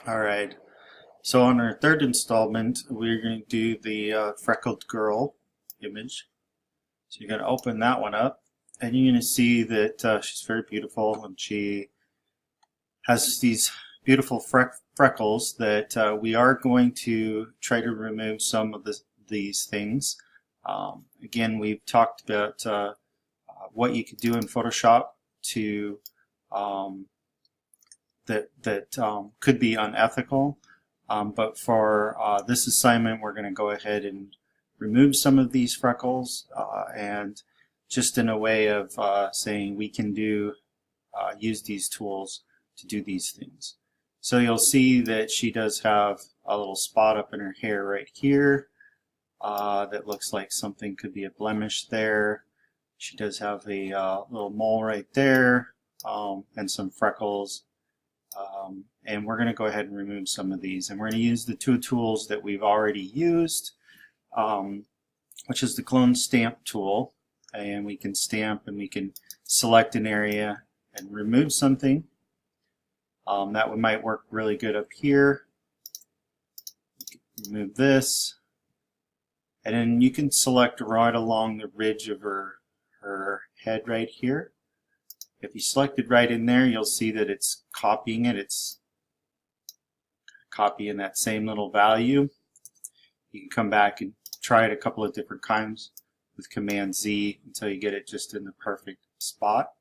Alright, so on our third installment, we're going to do the freckled girl image. So you're going to open that one up, and you're going to see that she's very beautiful, and she has these beautiful freckles that we are going to try to remove some of these things. Again, we've talked about what you could do in Photoshop to that could be unethical. But for this assignment, we're going to go ahead and remove some of these freckles and just in a way of saying we can use these tools to do these things. So you'll see that she does have a little spot up in her hair right here that looks like something could be a blemish there. She does have a little mole right there and some freckles. And we're going to go ahead and remove some of these. And we're going to use the two tools that we've already used, which is the clone stamp tool. And we can stamp and we can select an area and remove something. That one might work really good up here. Remove this. And then you can select right along the ridge of her head right here. If you select it right in there, you'll see that it's copying it. It's copying that same little value. You can come back and try it a couple of different times with Command Z until you get it just in the perfect spot.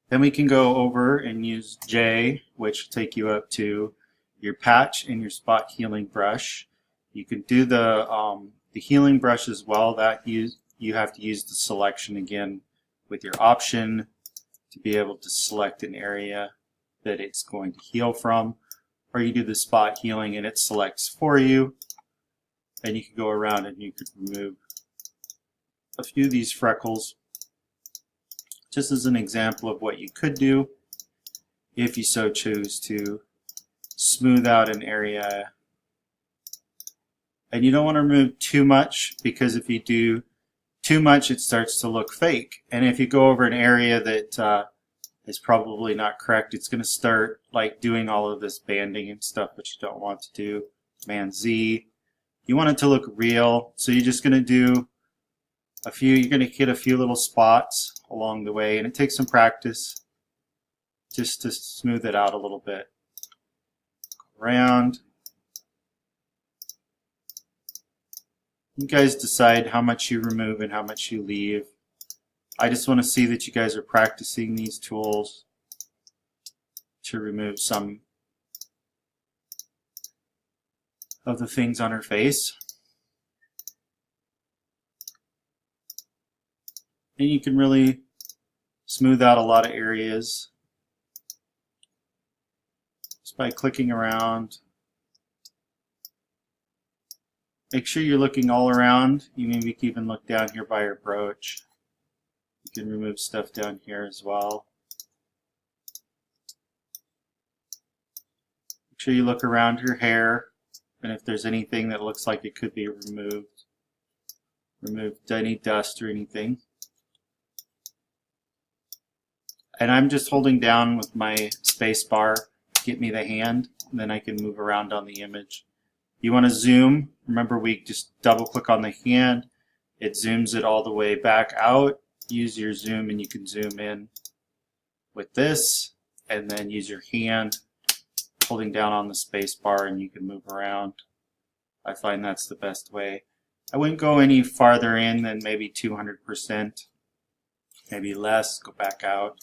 Then we can go over and use J, which will take you up to your patch and your spot healing brush. You can do the healing brush as well. That you have to use the selection again with your option to be able to select an area that it's going to heal from, or you do the spot healing and it selects for you, and you can go around and you could remove a few of these freckles just as an example of what you could do if you so choose to smooth out an area. And you don't want to remove too much, because if you do too much, it starts to look fake. And if you go over an area that is probably not correct, it's going to start like doing all of this banding and stuff, which you don't want to do. Command Z. You want it to look real, so you're just going to do a few. You're going to hit a few little spots along the way, and it takes some practice just to smooth it out a little bit. Go around. You guys decide how much you remove and how much you leave. I just want to see that you guys are practicing these tools to remove some of the things on her face. And you can really smooth out a lot of areas just by clicking around. Make sure you're looking all around. You maybe can even look down here by your brooch. You can remove stuff down here as well. Make sure you look around your hair, and if there's anything that looks like it could be removed, remove any dust or anything. And I'm just holding down with my space bar to get me the hand, and then I can move around on the image. You want to zoom. Remember, we just double click on the hand. It zooms it all the way back out. Use your zoom and you can zoom in with this, and then use your hand holding down on the space bar and you can move around. I find that's the best way. I wouldn't go any farther in than maybe 200%, maybe less, go back out.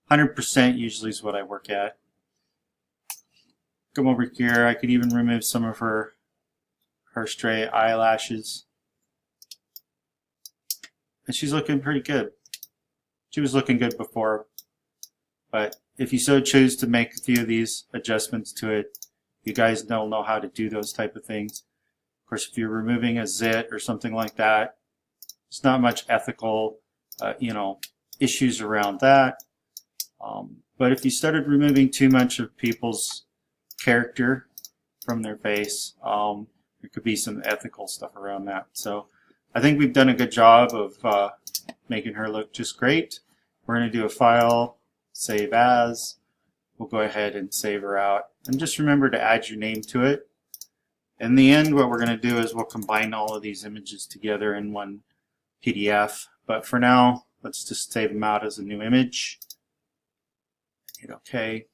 100% usually is what I work at. Come over here. I could even remove some of her stray eyelashes. And she's looking pretty good. She was looking good before, but if you so choose to make a few of these adjustments to it, you guys don't know how to do those type of things. Of course, if you're removing a zit or something like that, there's not much ethical issues around that. But if you started removing too much of people's character from their face, there could be some ethical stuff around that. So I think we've done a good job of making her look just great. We're going to do a file, save as. we'll go ahead and save her out. And just remember to add your name to it. In the end, what we're going to do is we'll combine all of these images together in one PDF. But for now, let's just save them out as a new image. Hit OK.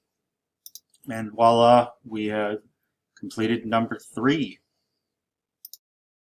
And voila, we have completed number 3.